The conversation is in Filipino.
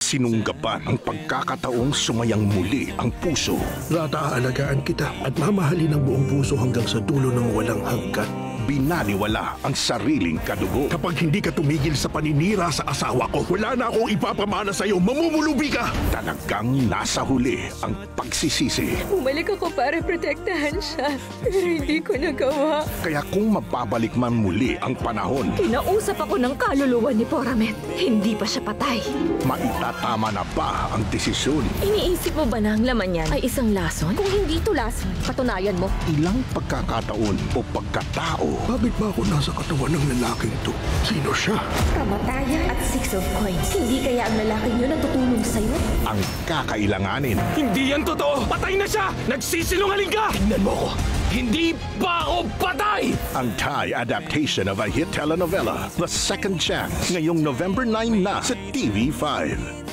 sinunggaban ang pagkakataong sumayang muli ang puso. Tataalagaan kita at mamahalin ng buong puso hanggang sa dulo ng walang hanggan. Binaliwala ang sariling kadugo. Kapag hindi ka tumigil sa paninira sa asawa ko, wala na akong ipapamana sa'yo. Mamumulubi ka! Talagang nasa huli ang pagsisisi. Bumalik ako para protektahan siya, pero hindi ko nagawa. Kaya kung mababalik man muli ang panahon, Kinausap ako ng kaluluwa ni Poramet. Hindi pa siya patay. maitatama na ba ang desisyon? Iniisip mo ba na ang laman yan ay isang lason? Kung hindi ito lason, patunayan mo. Ilang pagkakataon o pagkatao Bakit ba ako nasa katawan ng lalaking to? Sino siya? Kamatayan at 6 of coins. Hindi kaya ang lalaking yun ang tutulong sa'yo? ang kakailanganin? Hindi yan totoo! Patay na siya! Nagsisinungaling ka! Tingnan mo ko. Hindi pa ako patay! Ang Thai adaptation of a hit telenovela, The Second Chance, ngayong November 9 na sa TV5.